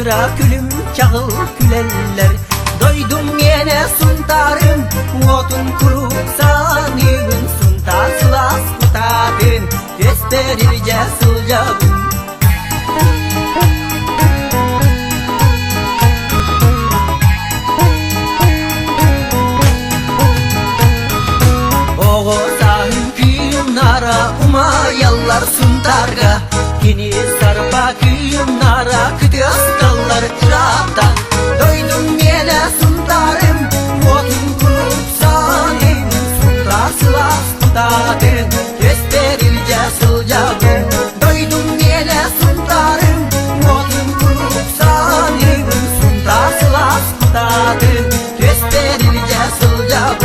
Kıra külüm çağıl küleller. Doydum yine suntarım, otun kuruksan yığın. Suntar sılas kutadın, gösterirce sıcağım. Oğuzağın kıyımlara umayallar suntarga. Kini sarpa kıyımlara kıdıstallar çırapta. Doydum yine suntarım, otun kuruksanım. Suntar sılas kutadın, gösterirce sıcağım. Doydum yine suntarım, otun kuruksanım. Suntar sılas kutadın, gösterirce sıcağım.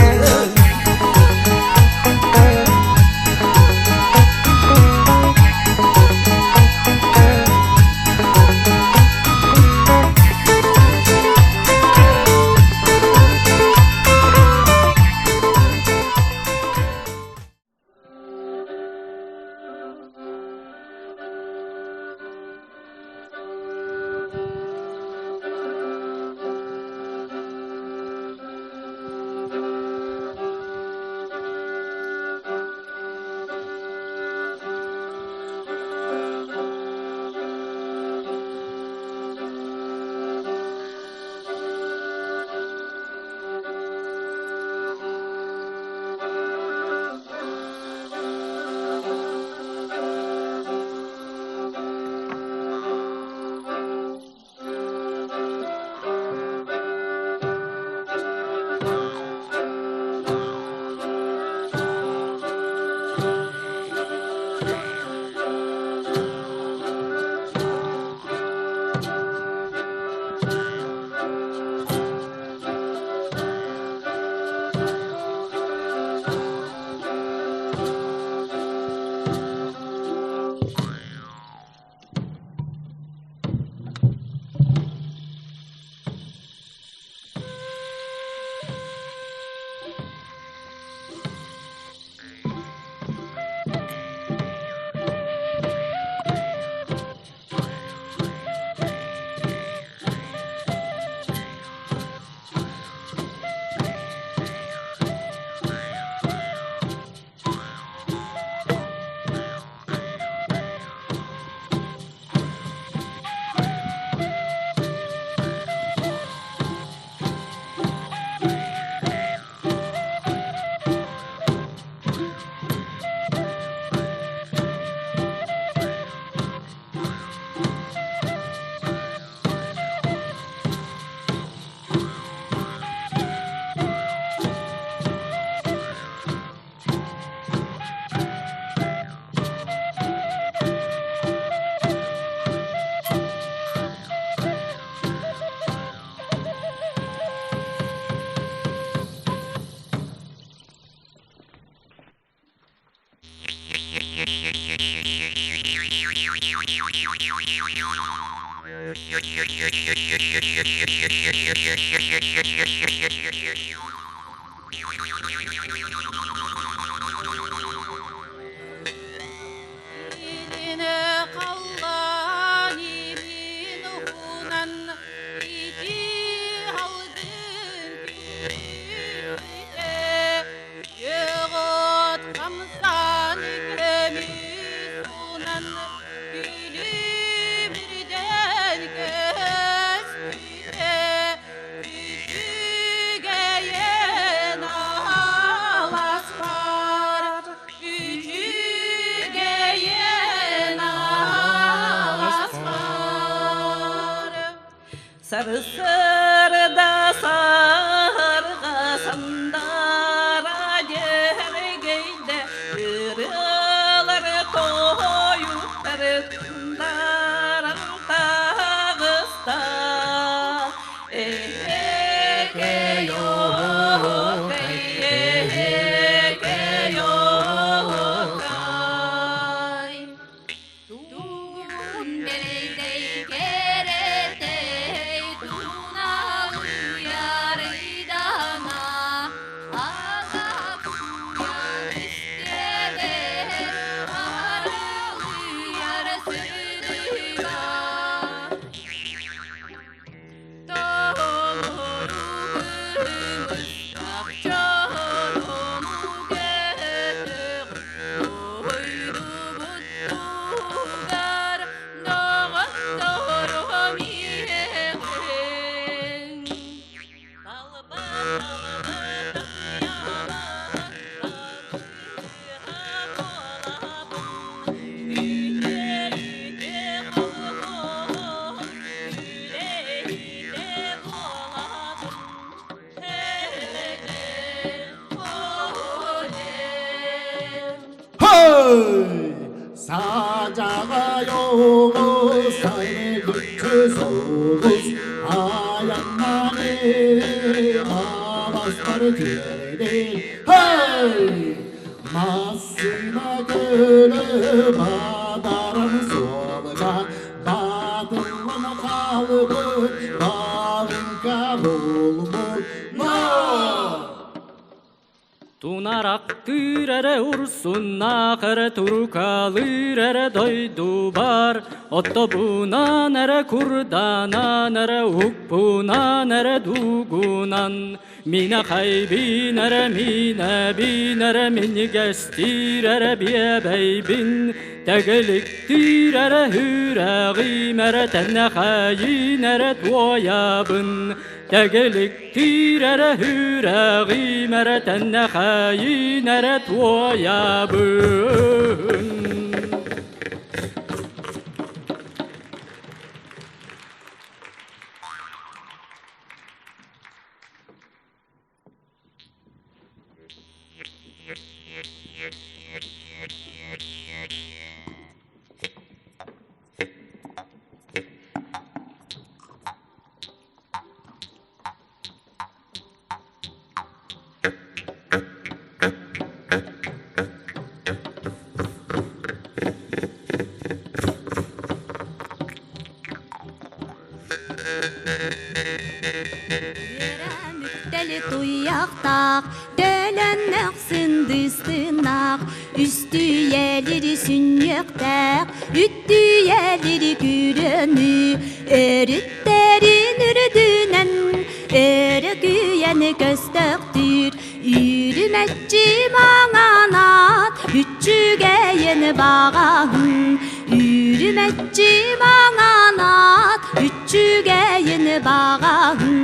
Sarı sarı da sarga sandara gergeyde yırıları koyupları kundaran tağısta eke yok eke yok ay tuğun nerede gerete tuna 사자가 요고 삶의 끝에서 하얀 날에 아바스타를 기다리네 마스나 그래 바다라는 소리가 바다만 가르고 바른가 bulbul Тунарактырere урсуннахere туркалырere дойду бар Оттобунанere курдананere укпунанere дугунан Мина хайбинere мина бинere минигестирere биебейбин Тегеликтирere хүрәгимere тәннәхәйинere туоябын Тегеликтирere хүрәгимere тәннәхәйинere туоябын Tuyaqtaq, dölənləq sındыстınaq, üstüyeleri sünyəqtaq, üttüyeleri gürönü, örütterin ürdünən, örgüyəni göstəqdir, yürümətçi mağanat, üçügəyəni bağahın, yürümətçi mağanat, üçügəyəni bağahın,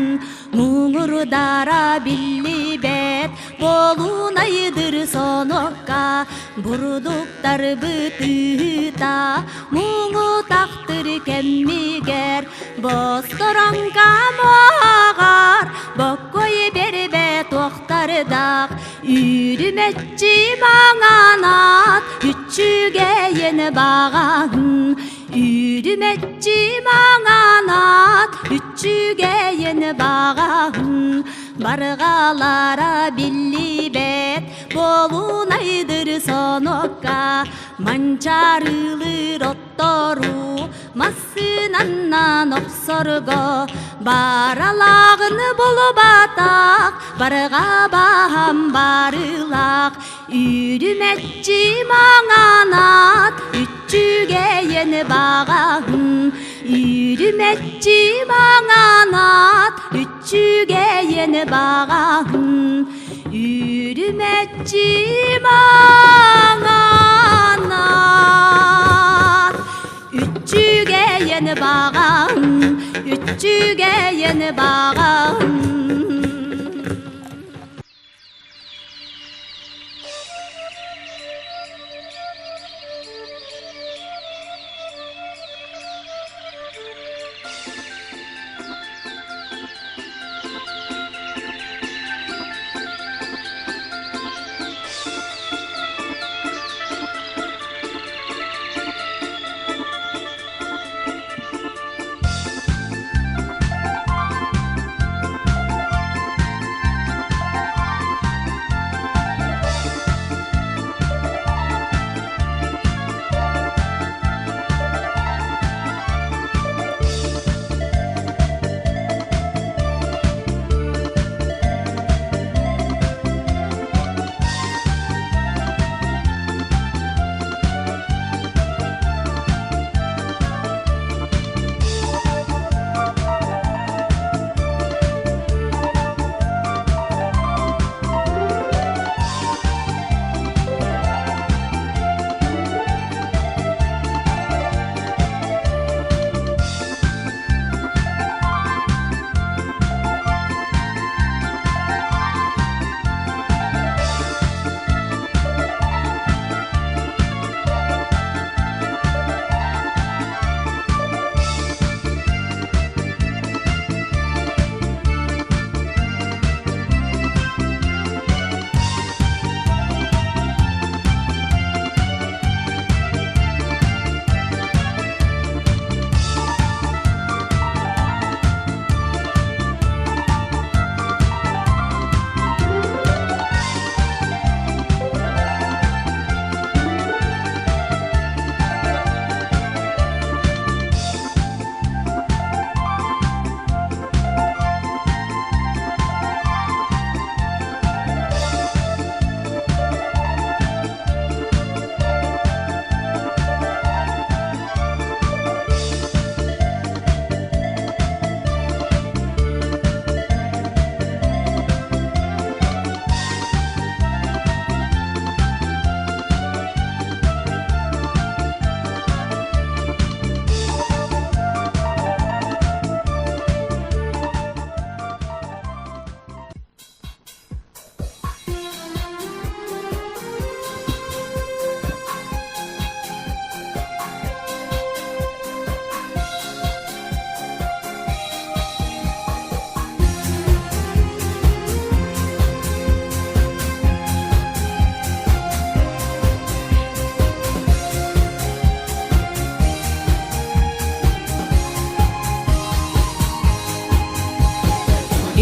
Muğurdara billi bet bolunaydır sonokka Burduktar bıtıta muğu taktır kemmiger Bostoranka moğar bokkoy berbe tohtardak Yürümetçi mağanat üçügeyen bağahın Yürümetçi mağanat üçügeyen bağahın Bargalara billi bet bolunaydır sonokka Mançarılır ottoru masınannan oksorgo Baralağını bulup atak barga baham barılak Yürümetçi mağanat üçügeyen bağahın Yürümetçi mağanat üçügeyen bağahın Yürümetçi mağanat üçügeyen bağahın Üçügeyen bağahın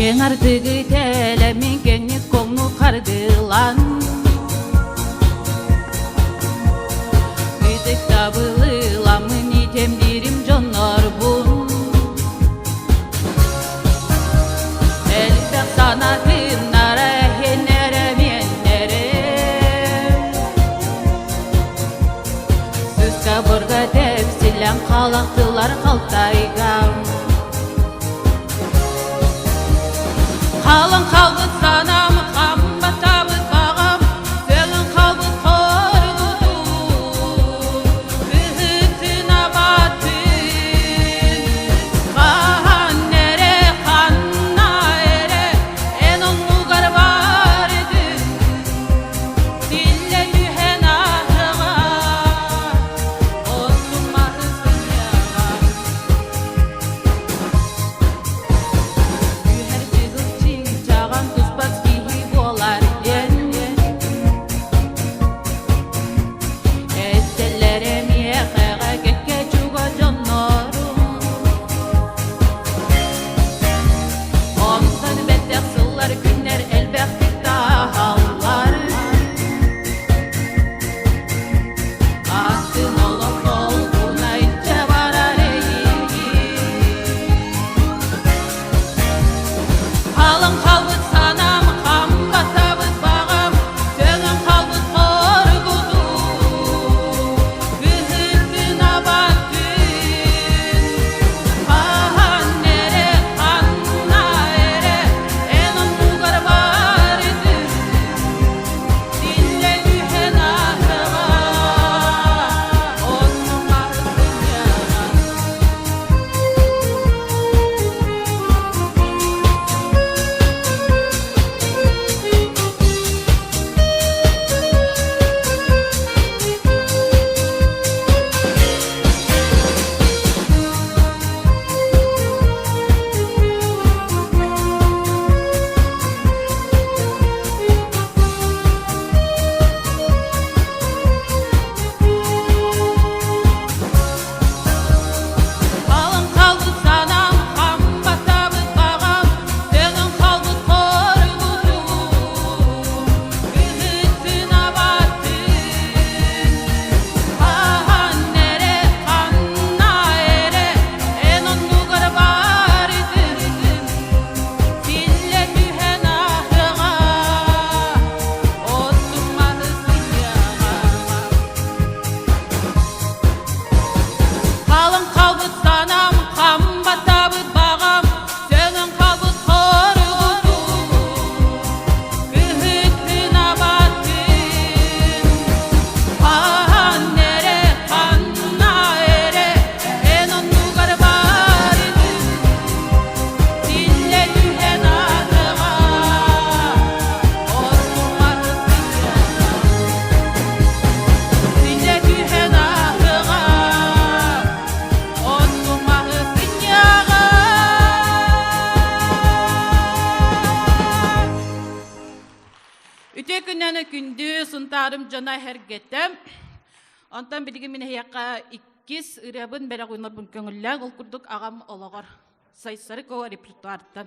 Ең артығы тәләмен кәңі көңіл қардылан Күдік табылыламын етем дирим жонар бұн Әлбәқ санатын нара әхенәрі меннәрі Сөз қабырға тәпсілән қалақтылар қалтайғам Қалың қалбыт санам, қамбат табыт бағам, сөлін қалбыт қорғыду, үхітін абатын. Қан әре, қанна әре, ән оңғар бар еді, дилле түйен ахыға, осым мағызын яға. Чаған тұспас кейі болар ен Әттелері меқаға кәкке чуға жоннорым Онсын бәттәк сыллар күннер әлбәқтік тағалар Атын олық ол бұнайтша барар әйгі Қалың қалбыт санам, қамбат табыт бағам, сөлін қалбыт қорғыду, үхітін абатын. Қан әре, қанна әре, ән оңғар бар еді, дилле түйен ахыға, осым мағызын яға. Қалың қалбыт санам, қамбат табыт бағам, сөлін қалбыт қорғыду, үхітін абатын. Қан әре, қанна әре, ән оңғар бар еді, дилле түйен ахыға, осым мағызын яға. Қалың қалбыт санам, қамбат табыт бағам, сөлін қалбыт қорғыду, үхітін абатын. Қан әре, қанна әре, ән оңғар бар еді, дилле түйен ахыға, осым мағызын яға. Дилле түйен ахыға, осым мағызын яға. Үте күннәні күнді Сунтаарым жана хәргеттем. Онтан білгі мен хияққа иккис үрәбін бәрі қойнарбын көңілләң ол күрдік ағам олағар. Сайсары көва репертуарттан.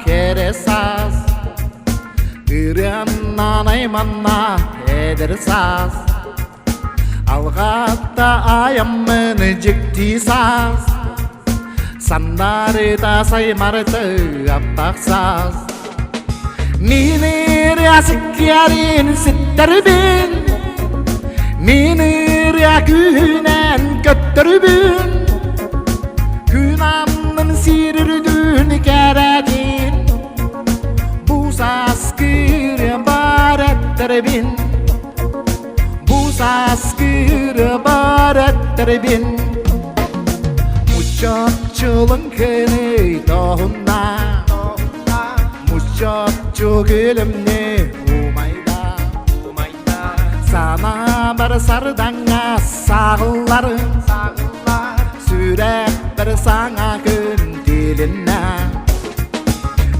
keresas Ürenanay manna edersas Algatta ayamını jiktisas Sandarita saymartı aptaksas Ninir yasikyarin sitterbin Ninir yakünen kötterbin Günamın sirirdün keredin Bu saskır baretterbin Bu saskır baretterbin Muchachılın kene tohunna Muchacho gülümne umayda Sana bir sardanga sağıllarım Sürek bir sana gün dilinne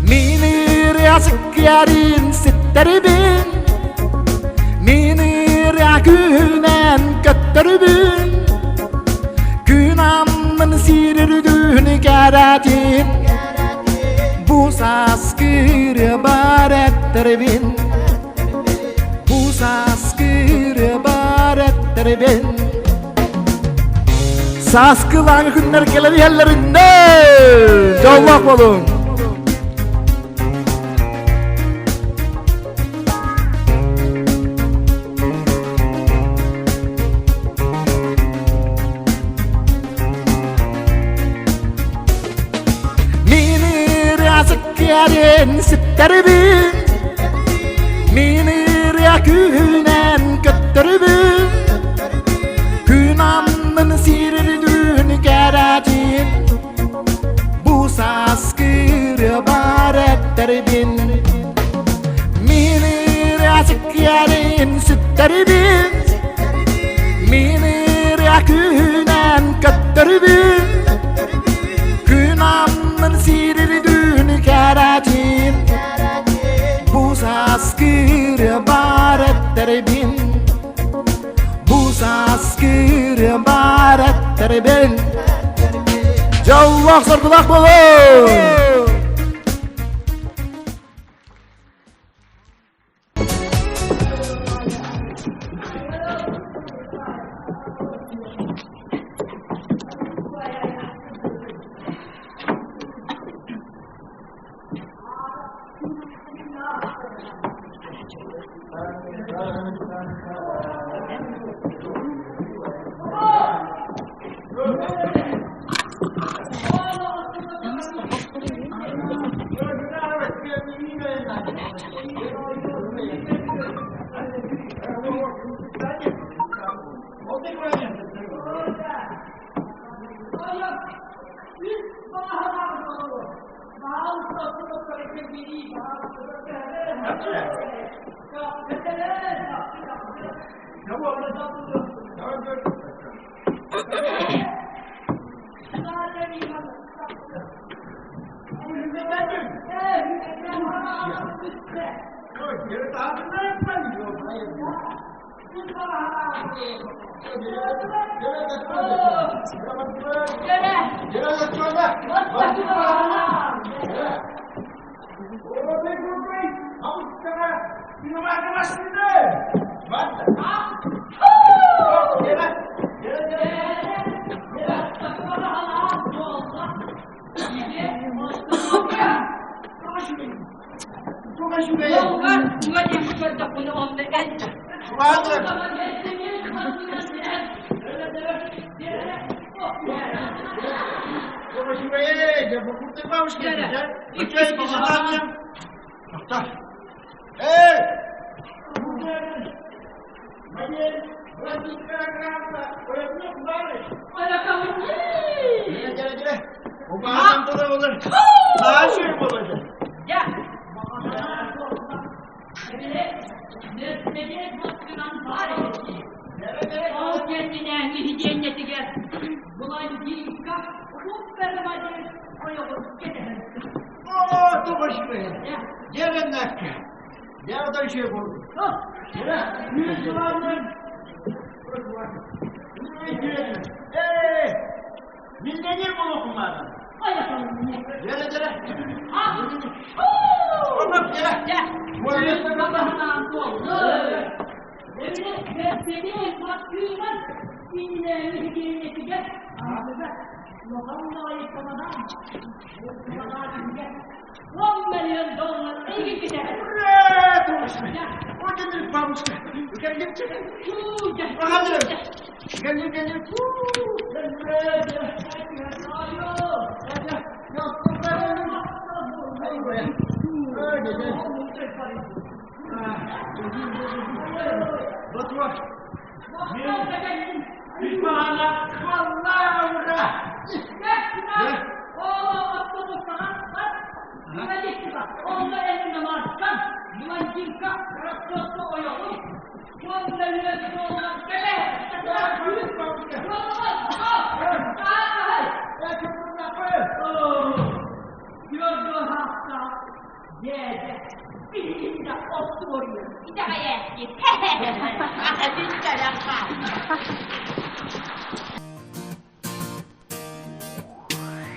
Minir yazık yarın sitterbin Minir yakünen kötterbin Günamın sirirdüğünü keredin Bu saskır baretterbin Bu saskır baretterbin Saskılan günler gelir yerlerinde Cevap olun keskiyaren sitterbin Mini riyakünen kötterbin Günamın sirdüğünü geracin Bu saskır baretterbin Mini riyakünen sitterbin Mini riyakünen kötterbin Günamın sirdüğünü geracin Bu saskır baretterbin Bu saskır baretterbin Jawak sargılak bolun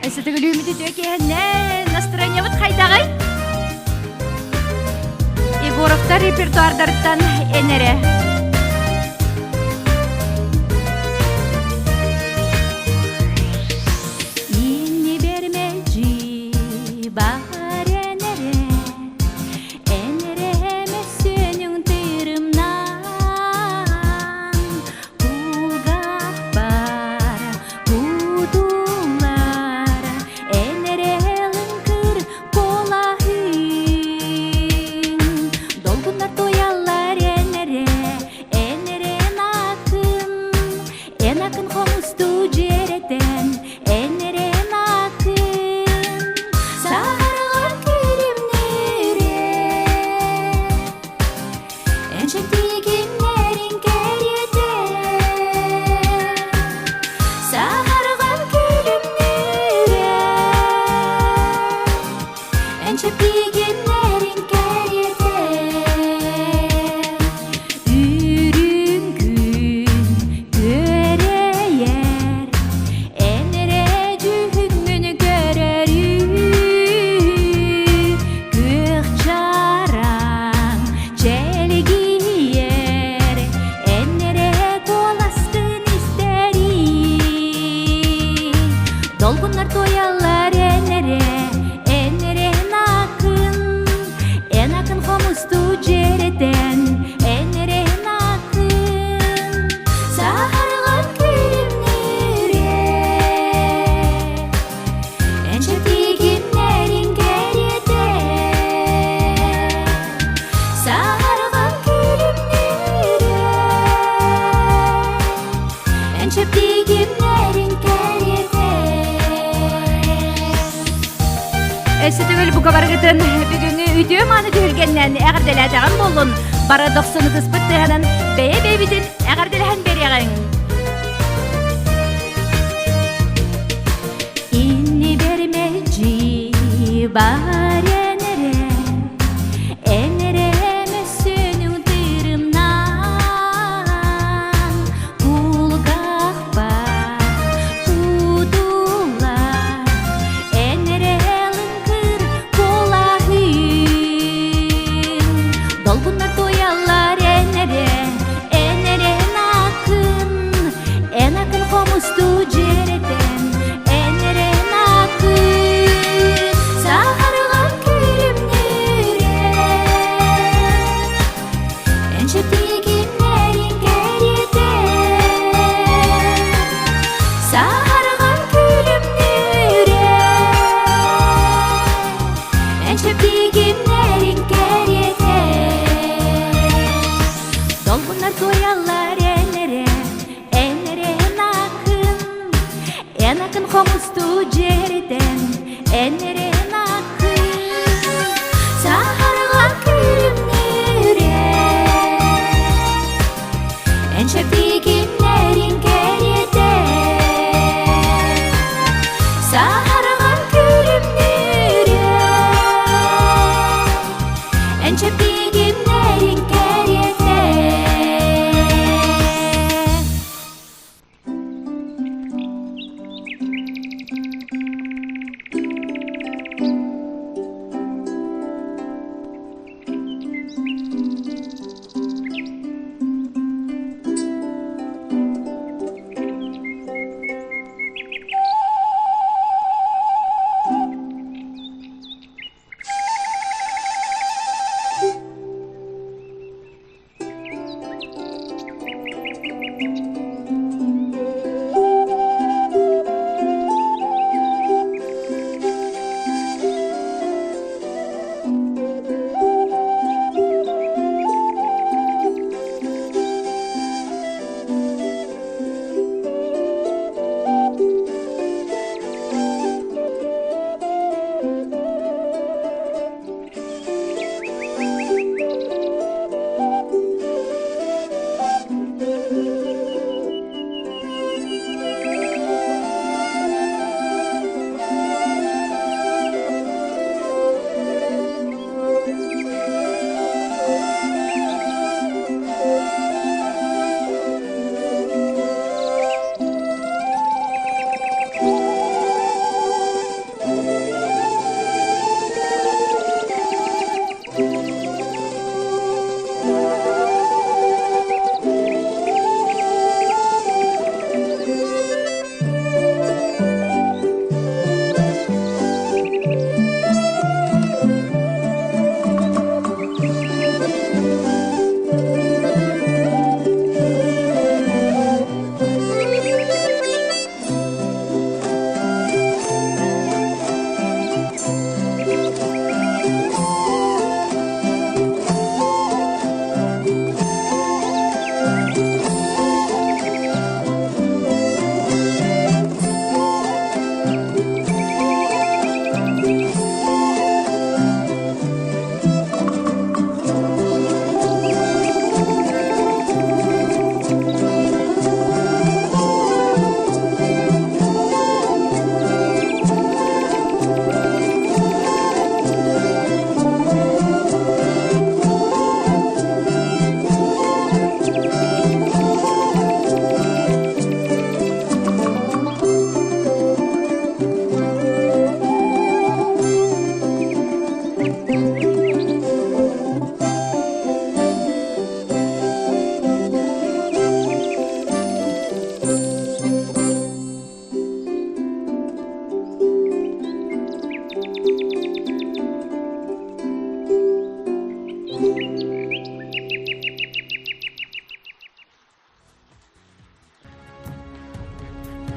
Эсэтгэлүүмэд дэкэнэ настроение вот хайдагай. Егоровта репертуардардан энере. Инни бермежи баренере. Энере мессенің тырымнан. Кулгах бар, кудулар. Энерелің кыр кола Энчептигиннерин кәрете Үрүнгүн көрейер Энере жүгүнгүн көрөрү Көк чараң челгиер Энере толастын истери Долгунар тоялар энере En akın komustu cereden Eneren akın Saharlan külümlere Ençeptigimlerin geride Saharlan külümlere Ençeptigimlerin geride Өсітігіл бұға барғытын бүгінгі үйдеу маны түйілгеннен әғірделәдіған болын. Бара 90 бұттығынан бәйе-бәйбітін әғірделәген береғің. İnni bermeci bahar enere mössünün tırımnan Kulgahpa kudular enere lınkır kolahın Dolgunlar toyallar enere en akın komustu cereden enere nakın Saharlan külümlere Ençeptigimlerin geride Saharlan külümlere Ençeptigimlerin geride Dolgunlar toyallar enere nakın En akın komustu cereden enere nakın Saharlan külümlere Ençeptigimlerin geride Saharlan külümlere Ençeptigimlerin geride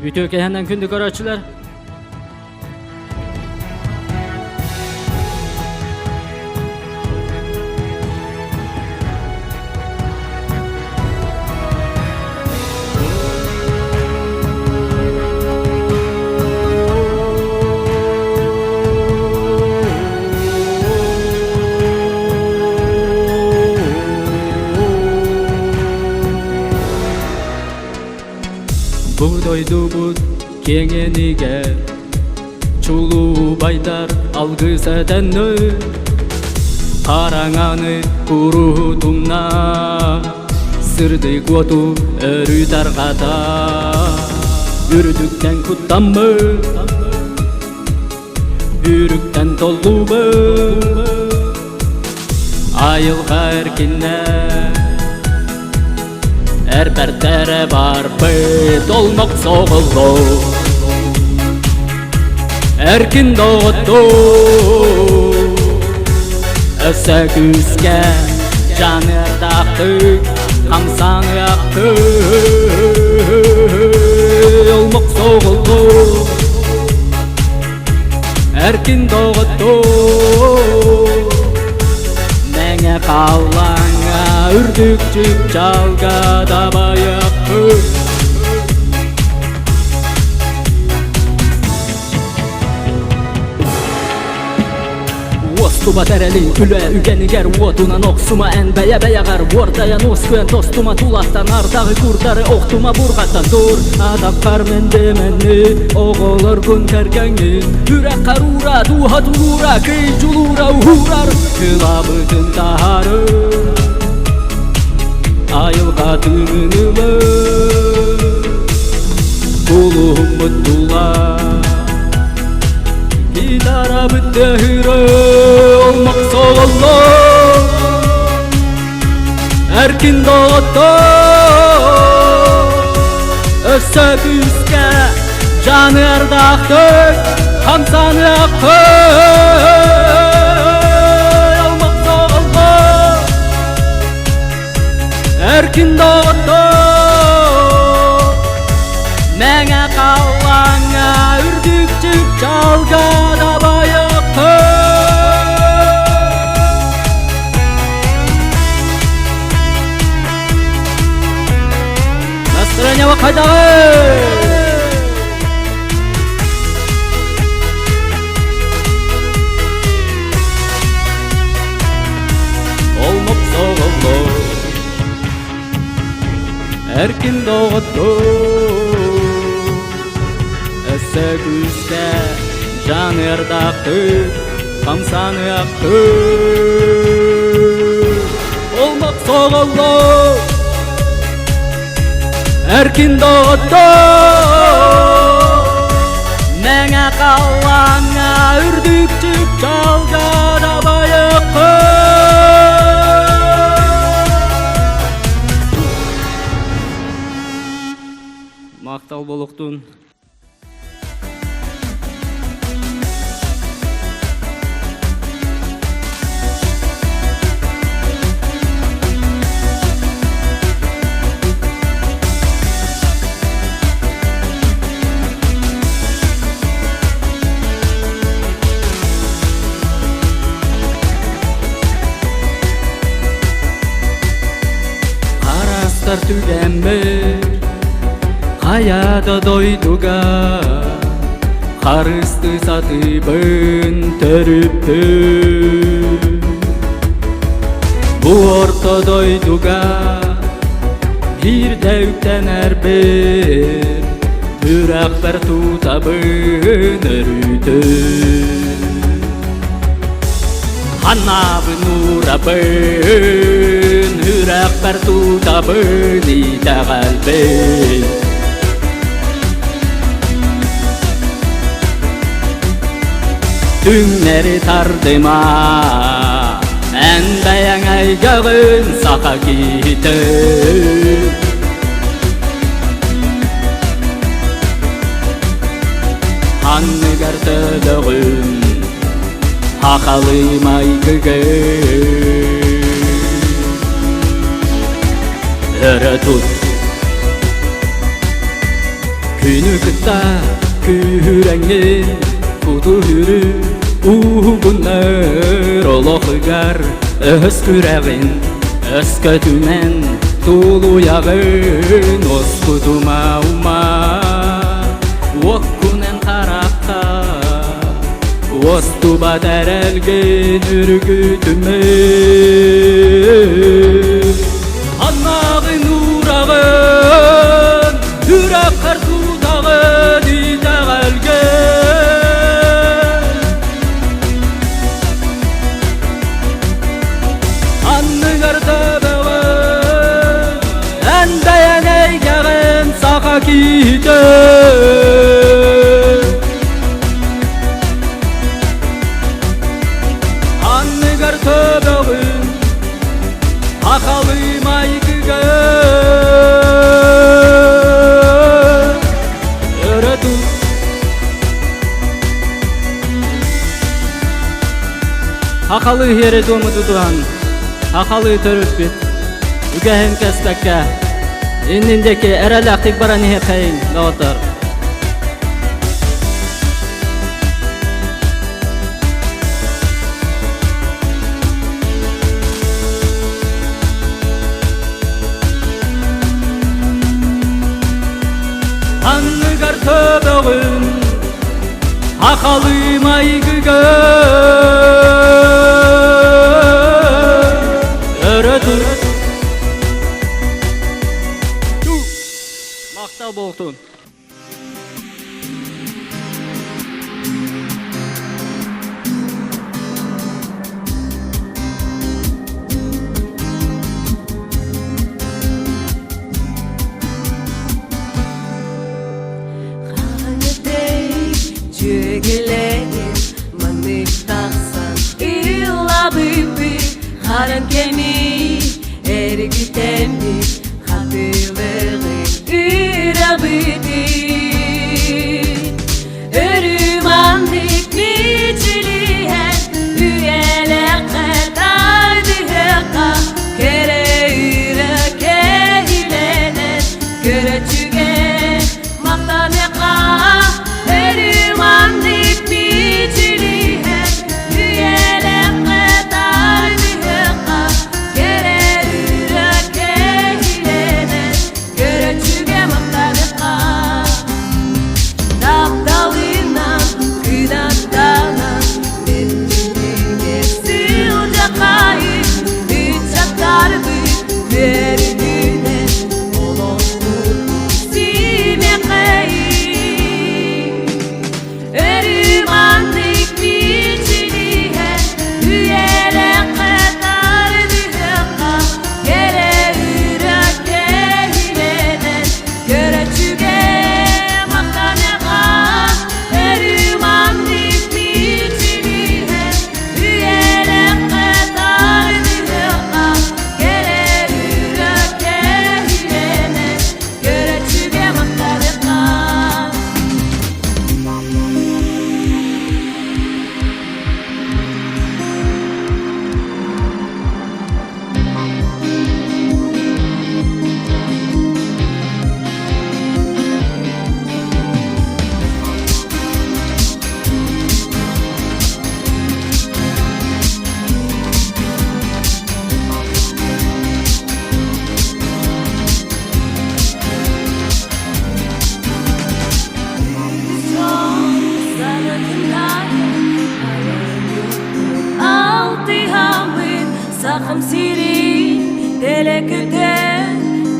Ütü kehenden kündü karaçılar. Buğdaydı bud kengeniге чулуу байдар алгыс этенни караңаны курутумна сырды коту өрү таргата үрдүктен куттаммы үрүктен толлубу айылга эркинне әрбәртәрі бар бет олмақ соғылу әркін доғыту өсі күзге жаны дақты қамсаны ақты олмақ соғылу әркін доғыту мәңе қалаңа үрдікчік жалға да баяқы Остума тәрәли үлә үгәнігер Отунан оқсума ән бәя-бәяғар Ортаян оскуен тостума тулаттан Ардағы күрдары оқтума бұрғаттан Дур адапқар мәндеменні Оғылыр күн кәргәңін Үрәк қарура, дуға тұлура Кей жулура ұғырар Күлабытын тағары Айылға түнінілі Кулууһун бұттула Гитара бүттәхірі Олмақ соғылы Әркін доғытты Өсі күзге Жаны әрдақты Қамсаны ақы Олмақ соғылы Әркін доғытты Мәңе қалаңа үрдікчік жалға да байықы Настроение қайдағы Олмақ соғылы Әркін доғытты Өсі күзге жан ердақты Қамсаны ақты Олмақ соғылы Әркін доғытты Мәңе қалаңа үрдікчік жалға да байықы Мақтал болуқтың Қарастар түгенмір Қаяда дойдуға Қарысты сатыбын түріпті Бұ орта дойдуға Bir дәуктен әрбір Түрақ бір тұтабын үрді Ханабын ұрабын Үрақ бір тұтабын итәғалбын Түңнері тардыма Ән бәяң айгағын сақа кейті Ханныгар төлігін Хақалым айгығын өрө тут Күнүкта күрәңнен кутуру угуннар олохыгар өскүрәгин өскөтүмен тулу ягын оскутума ума оккунен таракка остуба дәрелген үргүтүме аннагын урагын үрак картутагын итәгәлген анныгар табагын әндәянәйгәгын сака ките анныгар табагын акалы майкыга Акалы хере дому тутуан, акалы төрүп бит. Үгәһен кәспәккә, иннендеке әрәләктик бара нихе кайын дауатар. Анныгар төбөгүн, акалы майгыга Мактал болтун. Haran kemi ergitemi hatırların irabidi Örümandik biçilihen üyeler kadar diheka kere üreke hilenen göreçüge maktaneka Örümandik biçilihen üyeler kadar diheka kere üreke hilenen göreçüge maktaneka Dapdalinan kıdatdanan Nettinine silce kayıp Üçaklardı verdüğüne Olokun sime kayıp Örümanlık biçilihe Üyeler kadar düheka Kere üreke hilenen Göreçüge maktaneka Örümanlık biçilihe Üyeler kadar düheka Kere üreke hilenen Göreçüge maktaneka Sakım sirin teleküten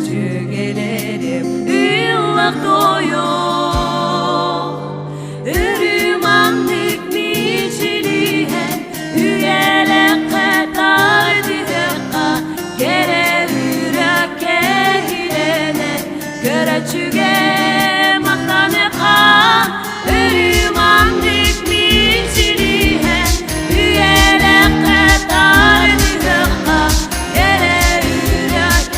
Çögelerim ıllak doyuyor Ürümanlık biçilihen Üyeler kadar diheka Kere üreke hilenen Göreçüge maktaneka Ürümanlık biçilihen Üyeler kadar diheka Kere üreke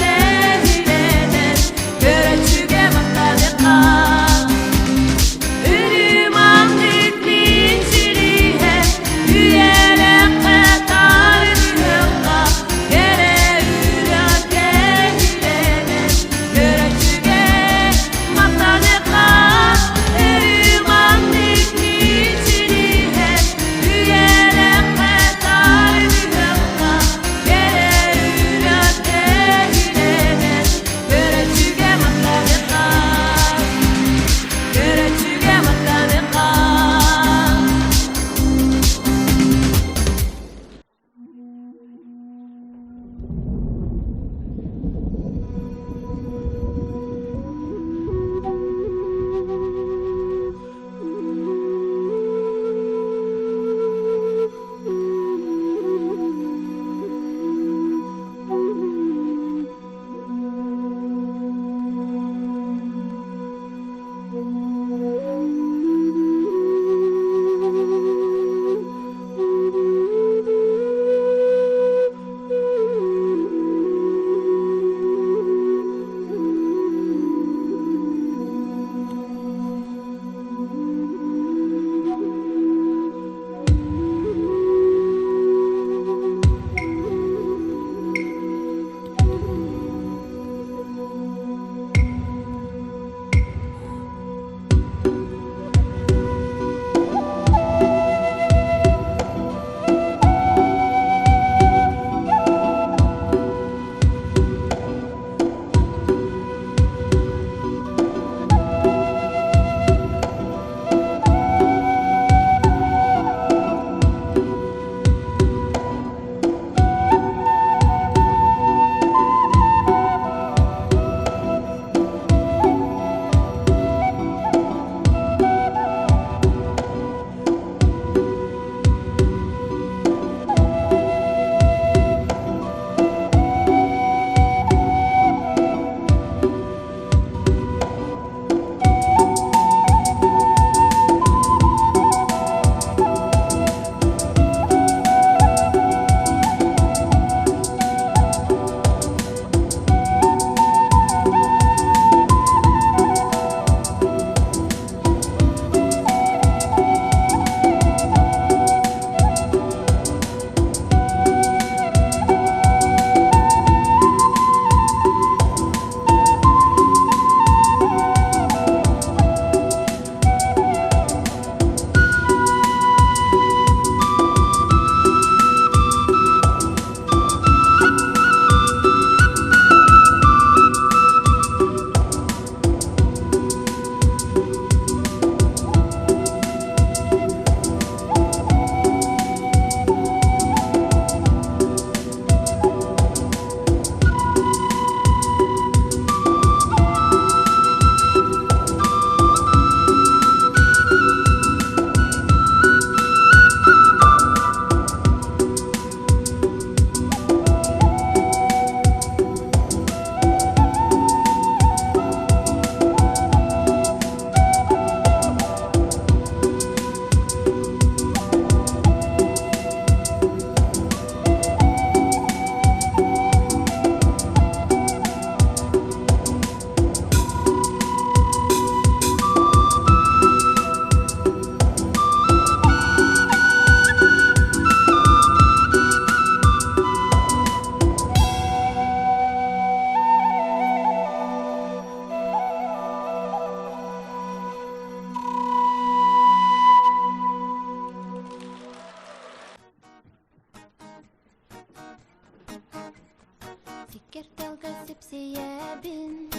Sikkertelga sipsiyebin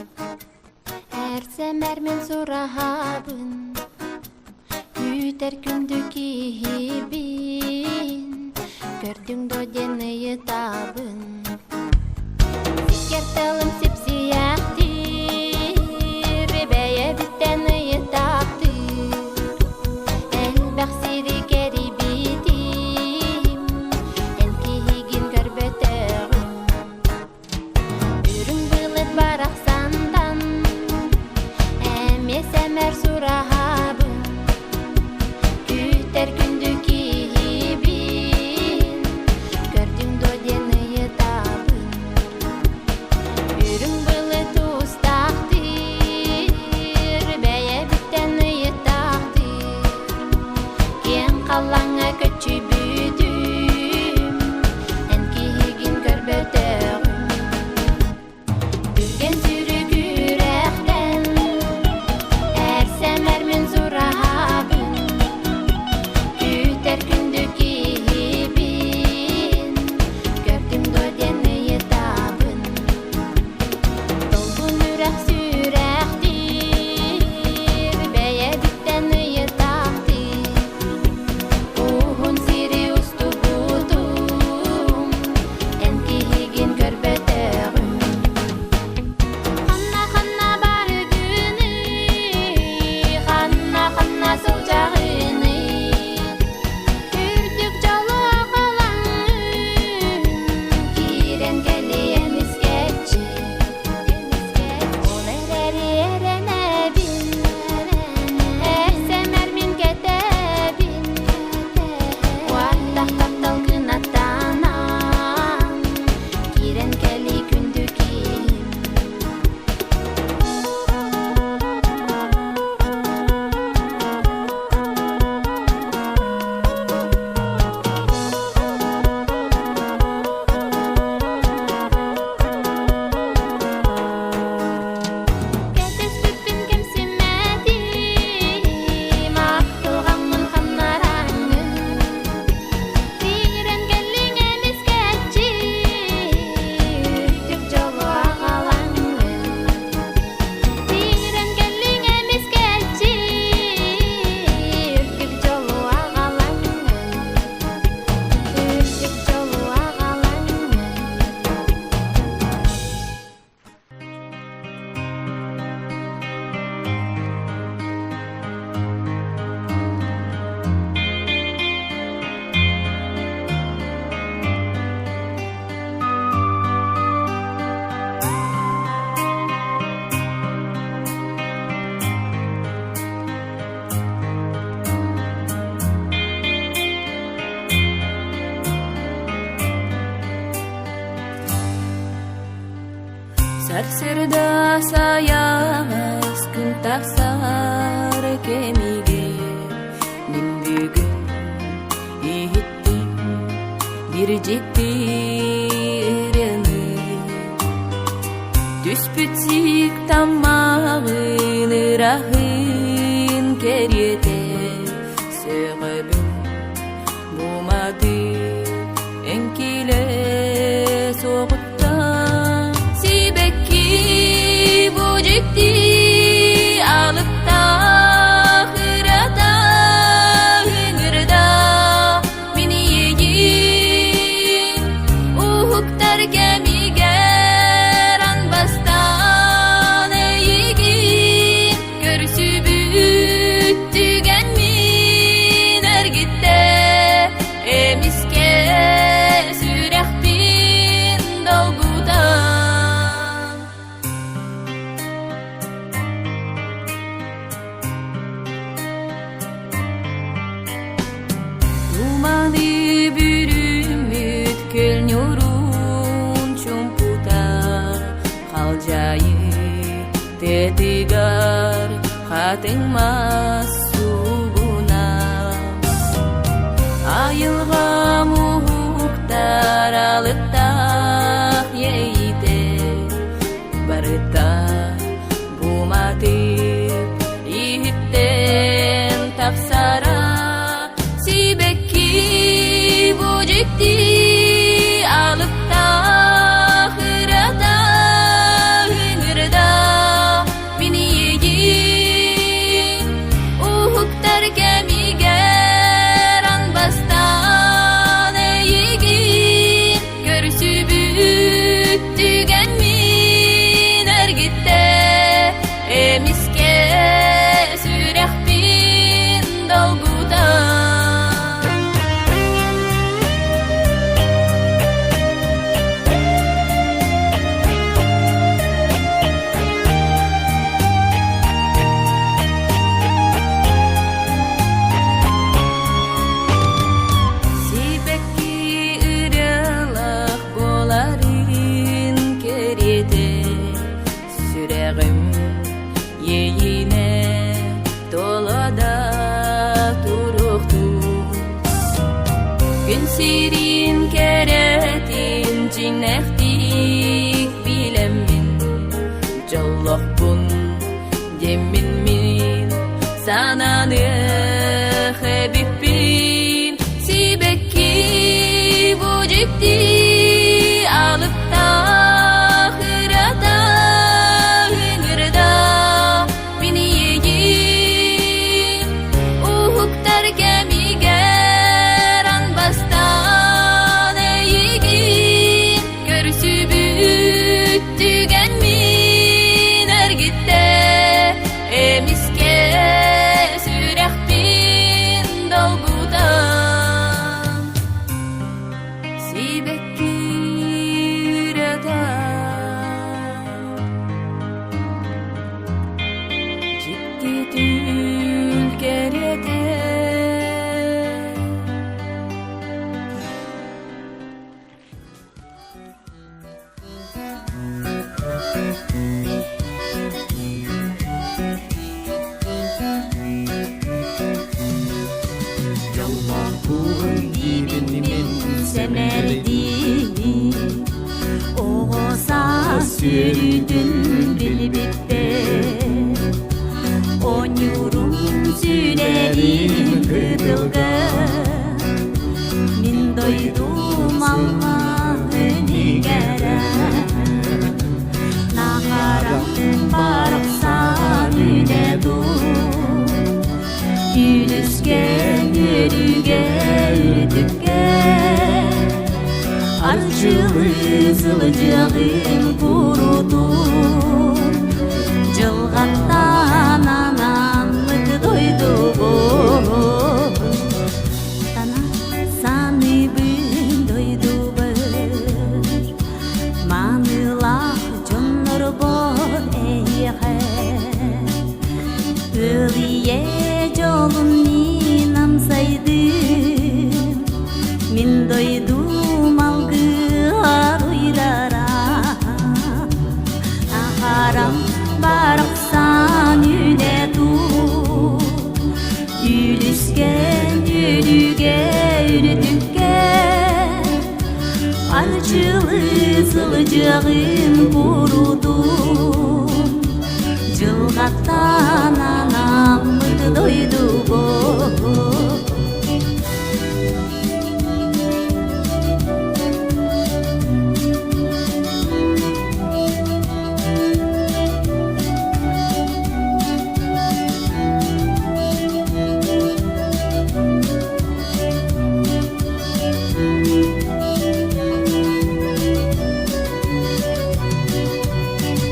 Ersemer men surahabın Üter kündü kihibin Gördün do deneyı tabın Sikkertelim sipsiyahtir Beye bitten yıtaktır Elbaq siri geri bitim En kihigin görbötörüm Ürün bılet barak sandan Emesemer surahabın Küter kündü kihibin Gördüm do deneyı tabın Ürün bılet ustaktır Beye bitten yıtaktır Ken kalanga köçü büdüm En kihigin görbötörüm Ürgen sürük yürekten Ersemer men surahabın Küter kündü kihibin Gördüm do deneyı tabın Dolgun yürek sürektir Beye bitten yıtaktır Uhun siri ustu buldum En kihigin görbötörüm Hanna hanna bar günü Hanna hanna solcağını Ürdük jolu ağalanın Kiren geliyemiz geçi Ol ereri erenebin Ersemer min ketebin Vardak taptal kınatanan Kiren geli kündükim Ketes büppin kemsimedim Aktuğamın kanlarangın Tiren gelin emiz geçi Ürdük jolu ağalanın Tiren gelin emiz geçi Ürdük jolu ağalanın Ürdük jolu ağalanın Сарсырда саямас күн таксар кемиге Мен бүгүн ийиттим бир жеттирени Түспүтсик тамагын ырахын керете Сөөгөбүн бумады энкиле соғытта Сибекки бужикти алыкта хырата ыңырда Мени егин ухуктар кемигер анбастан эйигин Көрсүбүт түген мин эргитте эмиске сүрехпин долгудан Думаны бүрүмүт көлнөрүн чумпута Калжайы тетигар хатыңмас сугуна Айылга муктар алыктак ейте Барыта буматып иттен таксара Сибекки бужикти алыктак binektik bilemin Jolloq bun demin min sananı hebipin Sibekki bu ciddi alıp da hırada hıngırda beni yegin uhuktar kemiger anbastan eygin Görsü büttügen min ergitte emiske sürehtin dolgudan Sibekki hırada ciddi tülkerede Semerdi oğuza sürdüm bilbikte Onyurum sürerim kıdılgın Min doydum Allah'ını gere Nakaram barıksan üne dur Yüzgen yürüge yürüdükge Arçılı zılıcağım kurudu Cılgattan anamlık doydu Tana sanıbın doydu bir Manılah connur bol eyhe Ilıye jolun namsaydım Min doydum algılar uyrara Aharam barıksan yüne dur Yülüsken yürüge yürüdükke Arçılı zılıcağım kurudu Cılgattan anamlık doydu bu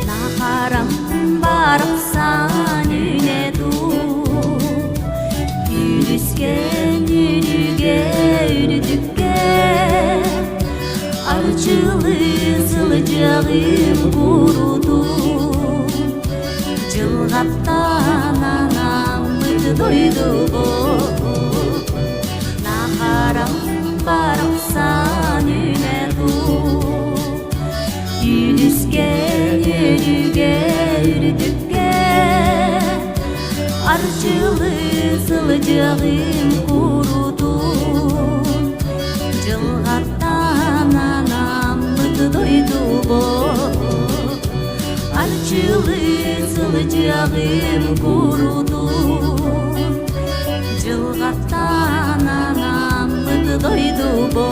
Naharam barıksan üne dur Yürüsken yürüge yürüdükke Arçılı zılıcağım kurudu Cılgattan anamlık doydu bu Naharam barıksan üne dur Yürüsken yürüge yürüdükke Arçılı zılıcağım kurudu Cılgattan anamlık doydu bu Arçılı zılıcağım kurudu Cılgattan anamlık doydu bu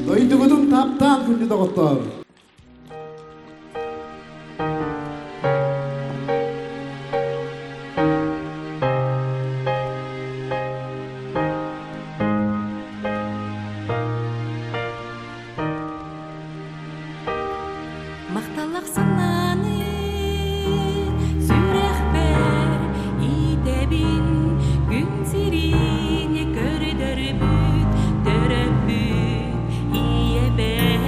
Doydugudum taptan күнді доғыттар. Мақталақ сананы сүрек бер идебин Күн сирине көрдөр бүт төрөп бүт ие бер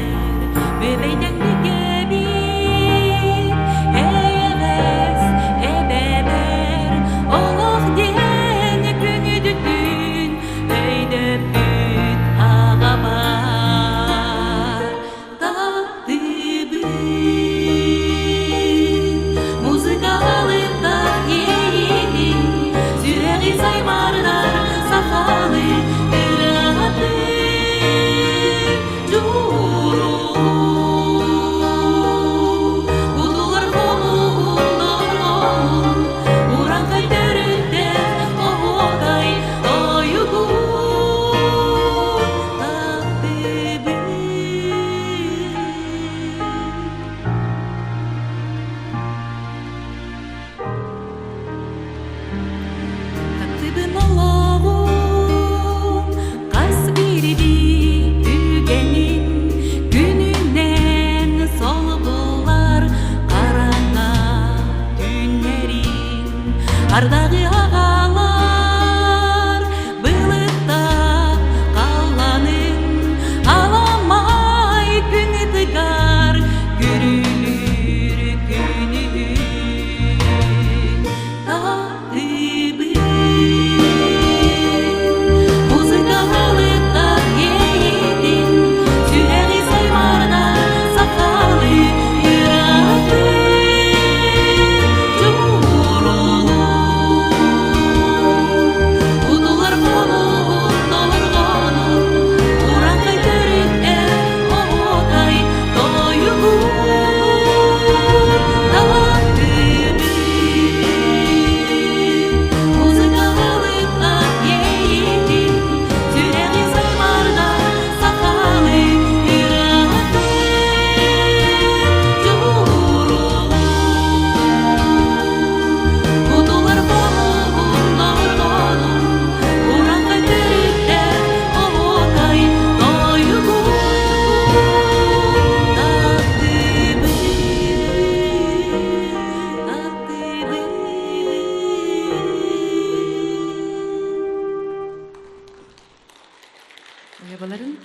Оябаларын.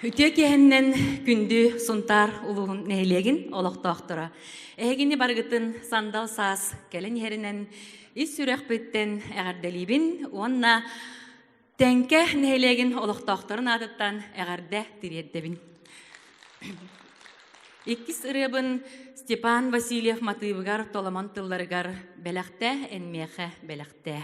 Үтө кehennен күндү Сунтаар улууһун нәйлегин олоқтоқтыра. Эгини баргытын сандал саас келен херинен ис сүрәхбеттен әгәрдәлибин, онна тәнке нәйлегин олоқтоқтырын адыттан әгәрдә тиреддебин. Иккис ырыбын Степан Васильев матыйбыгар толаман тылларыгар бәләхтә әнмехе бәләхтә.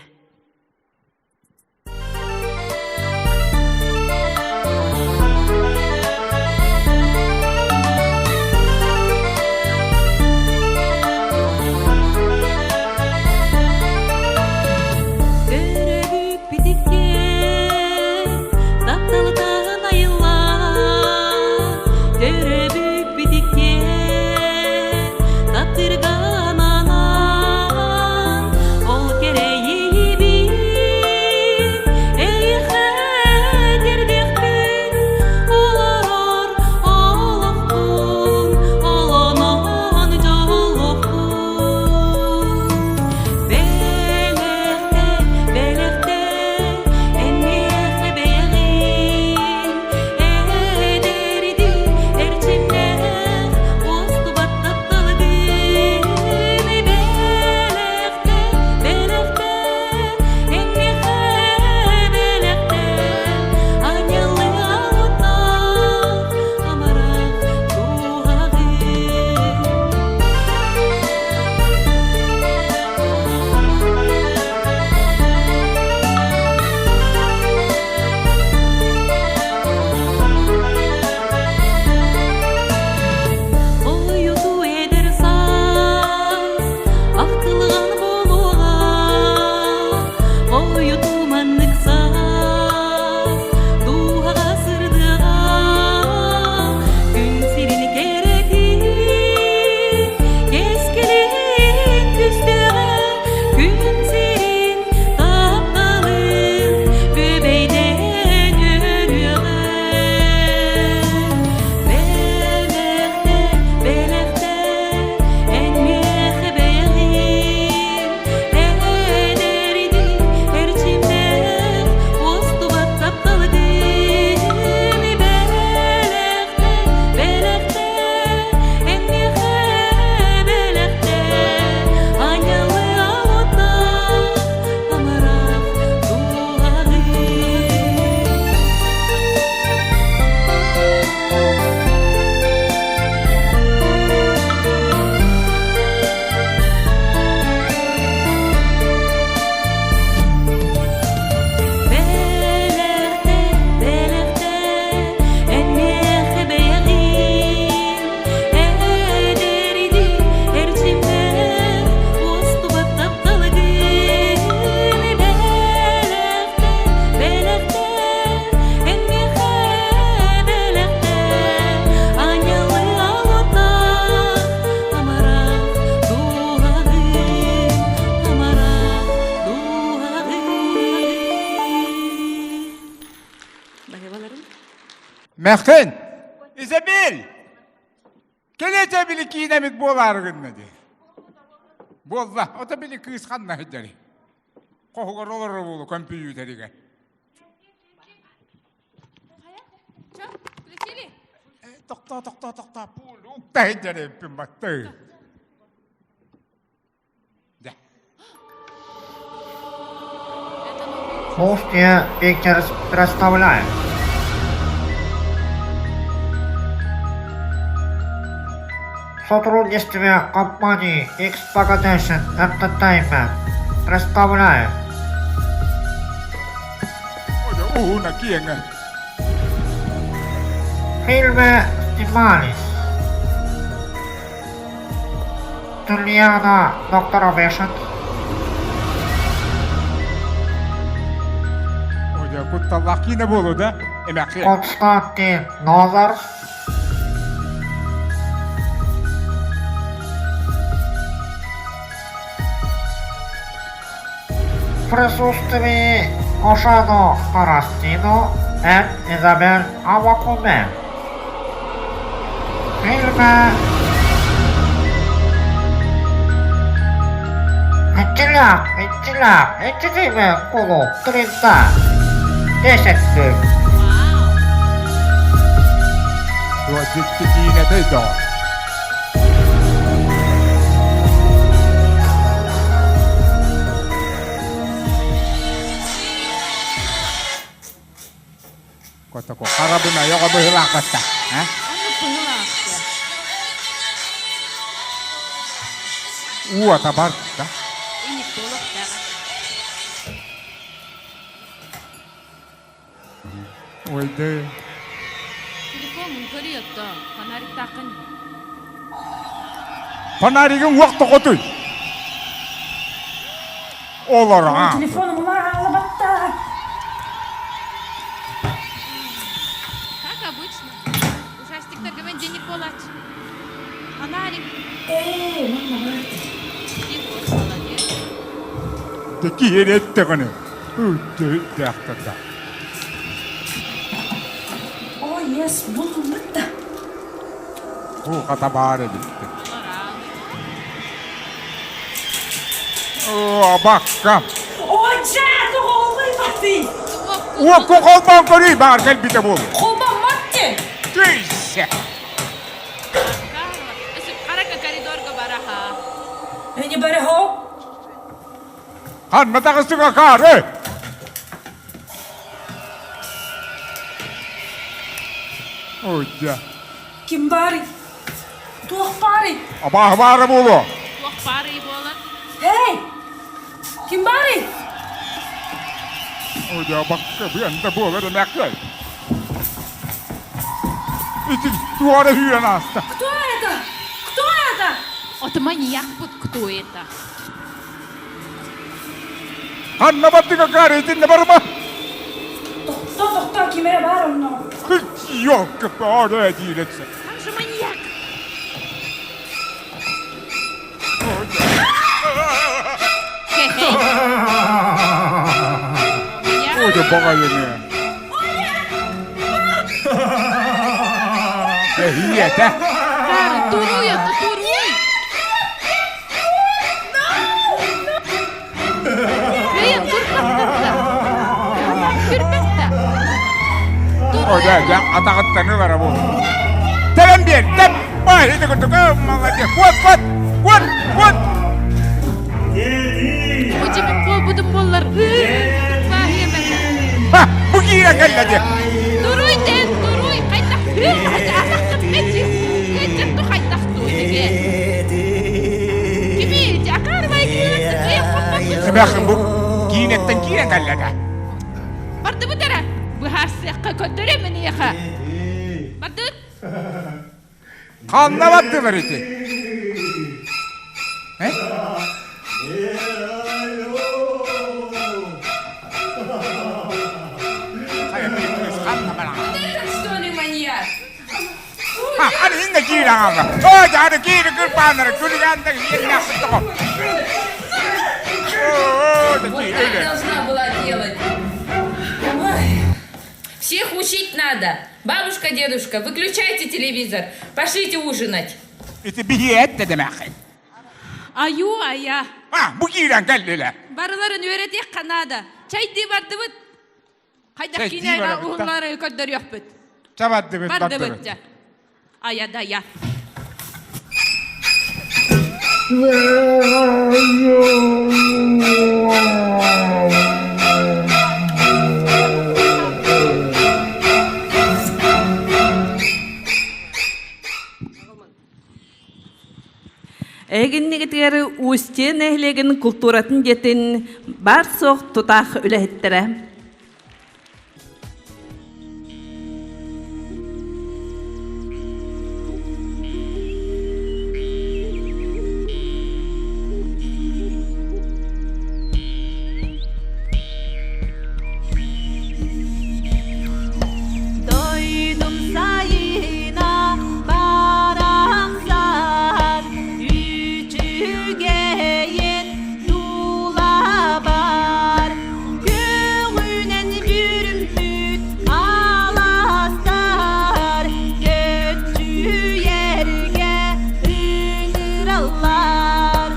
Мәхкен, Изабель, келете білі кейінемік болар күнне де. Болла, ота білі кыз қанна хеджари. Қоғығыр олар болу компьютеріге. Тоқта, пул, ұқта хеджари өппін бақты. Слушайте, Виктор представляет. Сотрудничестве компании X-Pagation Entertainment представляет. Улууһун киеңе. Фильмы снимались. Тульяна доктора Вешет. Кутталлах кине болу да? Константин Назар. В присутствии Ошано Парастино и Изабель Авакуме. Фильмы Эти фильмы кулууптарын 10 штук. జిట్టి కీనెతే దో Kotako karabuna yoko behilakasta. Ano pangulakta? Tabarta. Ini tulog ka. Oyde. Telefon görüyordu. Kanari takın. Panarigin waktu kotuy. Olur ha. Telefonum var ağlamakta. Как обычно. Ужастиктер гымен денег болады. Фонарик. Mama var. Тихо, молодец. Teki etti gını. Dağıttı. Oh yes, buldum da. Bu kata bari gitti. Bakkam. Oh Jack, olmayı baktı. Kokoldan koruy bağır kalbide bul. Kolban matte. Tüyse. Карака коридорга бараха. Beni böyle hop. Hanma takısına karı. Oja. Kim bari? Tuh bari. Abah var bulu. Туох пары болот. Hey. Kim bari? Oja bakka bir anda bulu demek ki. İçin duvara hüyen hasta. Кто это? Кто это? Это маньяк, вот кто это? Hanma battıka karı içinde var mı? Doktor kime var onu? Yok oraya değil etsin. Там же маньяк. Oja bana yemeğe. Hiyete. Кара, туруй это, туруй. Эй, курпатта. Курпатта. Oja ya atakattanı var bu. Tamam bir, tamam. Ay hadi kutuka молодец. Вот. У тебя побудum болар. Ha, bu giyle geldi. Туруй ден, туруй. Кайта. Кайта атакты бети. Кайта ту кайта туйге. Кими, акармай килерsin. Эй, курпатта. Bakın bu giyinetten giyle geldi. Барды бутара. Bu hasıqqa kötüremini yaxa. Bарды. Kanla battılar iti. He? Hayır, bir kız kanla bana. Что ли маньяк? Ha, hadi yine giyle ama. Oja hadi giyle kırpanları. Kırganda giyle yaptı. Вот так Giyle. должна была делать. Ой. Всех учить надо. Бабушка, дедушка, выключайте телевизор. Пошлите ужинать. İti bir yiyet de demek. Аю, ая. Ha, bu giyle geldiler. Барыларын өйрәтек Канада. Чайды барды бит. Кайда Чай кинәләр дибара бит, угыллары көддөр юк бит. Çabattı bir Барды baktırı. бит. Ая да я. Эгиннигитигер устен эхлеген культуратын жетин бар соқ тутах үлэхеттері. Doydum sayına baramsar Üçügeyin dula bar Göğünen bürümpüt alastar Götçü yerge ünür allar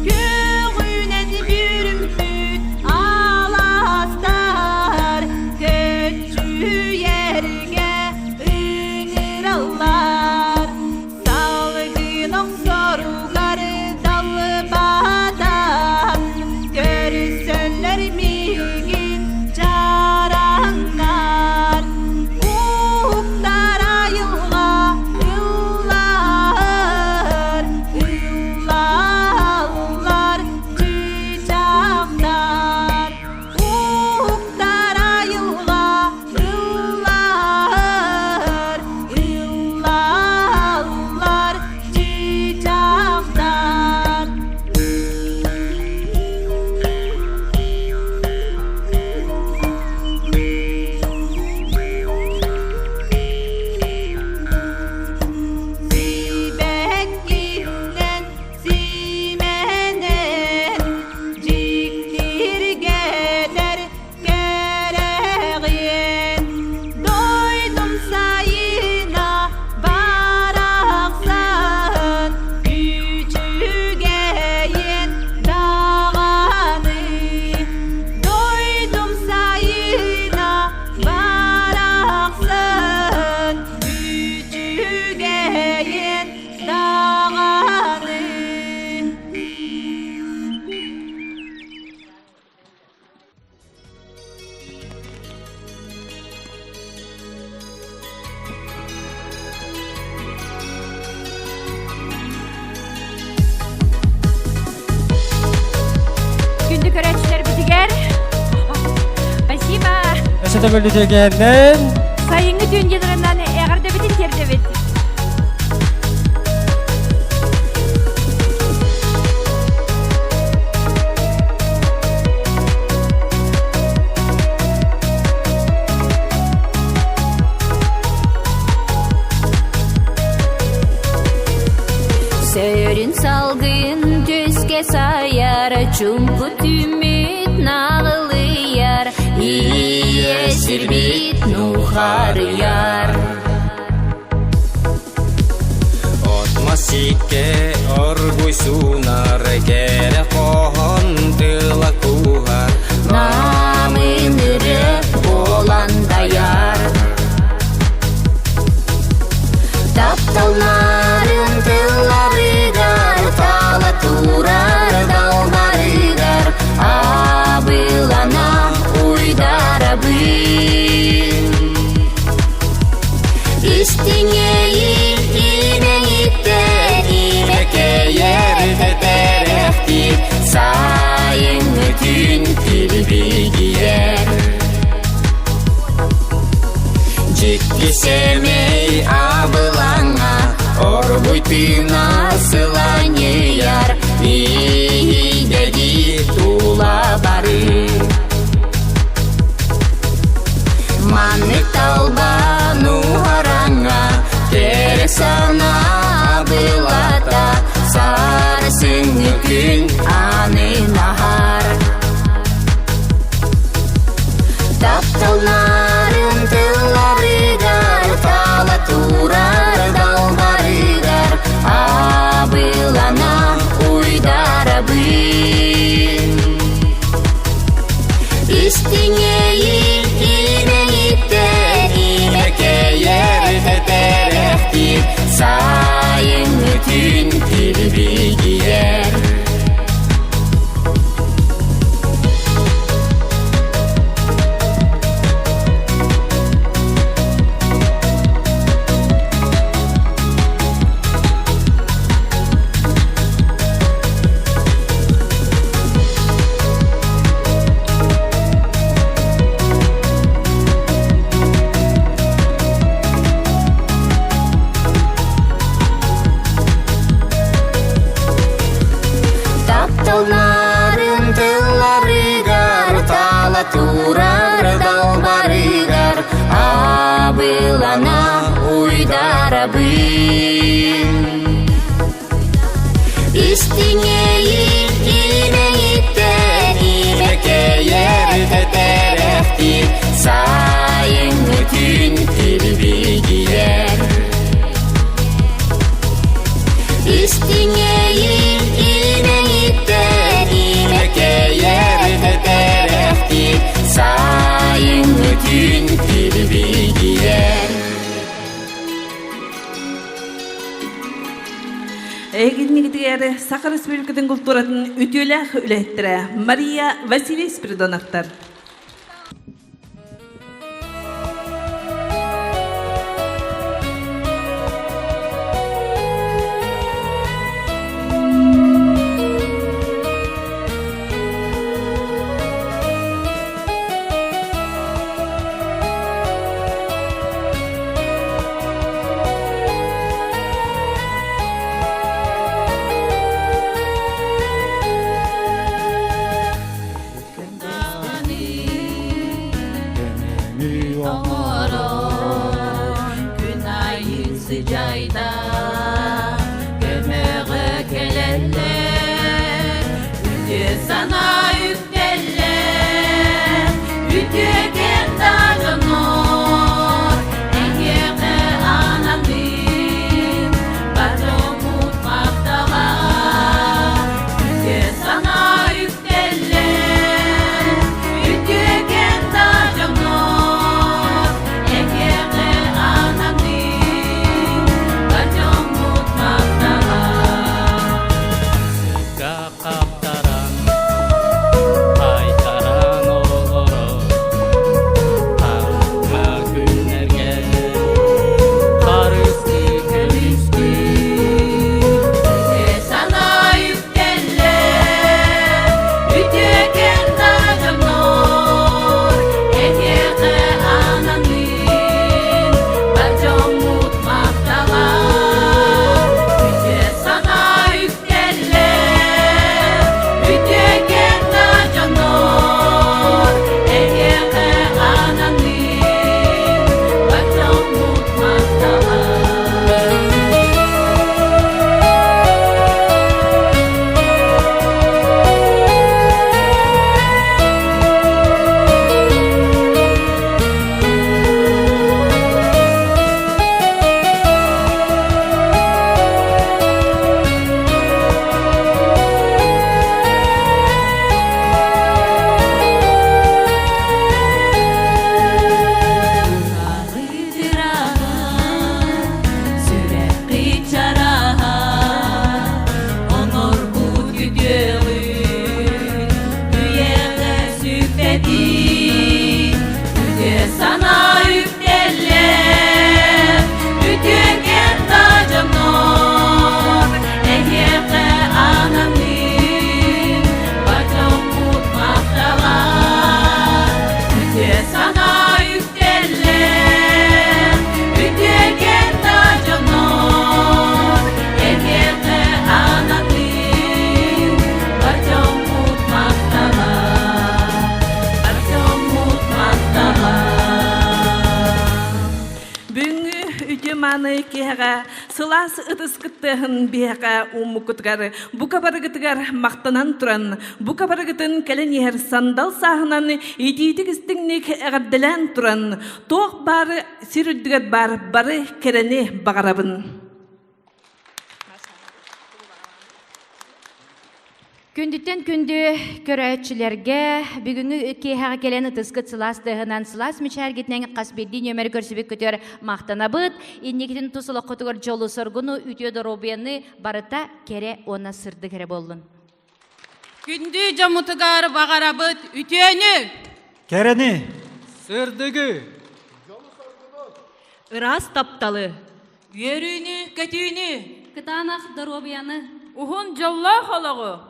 Göğünen bürümpüt alastar Götçü yerge ünür allar төгөлі дегеннен. Сайыңы түйін жедіріннан әғірді бітін терді біт. Сөйрін салғын төске саяр, чүмпі түмет нағылыяр, ие сірбет нұхарыяр. Отмасике оргуй сунар, кере қоғын тыла кухар, Намыныры боландаяр. Тапталнарын тылларыгар, тала турар далмарыгар, абылана уйдарабын. Истинеyi имейте, имекеер тетерехти, сайын түн тилбигиер. Жекки семей абылаңа, орбуй тына сыланияр, ийдеги тула бары. Манны талба нуараңа, тересана абылата, сарысын күн аны нахар. Тапталнарын тылларыгар, тала турар далмарыгар, абылана уйдарабын. Истинеyi имейте, имекеер тетерехти, сайын түн тилбигиер. Тапталнарын тылларыгар, тала турар далмарыгар, абылана уйдарабын. Истинеyi имейте, имекеер тетерехти, сайын түн тилбигиер. Истинеyi имейте, имекеер тетерехти, сайын түн тилбигиер. Эгиднигидигер Сахар Республикатын культуратын үтүлэх үлэттірі Мария Василий Спиридоновтар. үтө маны кега сылас ытыскыттыгын бега умукутгар бука барыгытыгар мактанан туран бука барыгытын келенер сандал сахынан ититик истиңник эгерделен туран тоқ бары сирүддүгөр бары керени багарабын. Күндүттен күнді көрәтчілерге бүгінгі кейхаға келені тұскыт сылас дығынан сылас мүчәргетнен қасбедді нөмір көрсібек көтер мақтана бұд. Иннекетін тұсылы құтығыр жолы сұрғыны үтеді робияны барыта кере оны сырды кере болын. Күнді жамутығар бағара бұд үтені. Керені. Сырдығы. Ырас тапталы. Веріні, көтіні. Кытанақ доробияны. Ухун жолла холығы.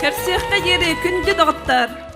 Керсеққа жері күнді дұғыттар.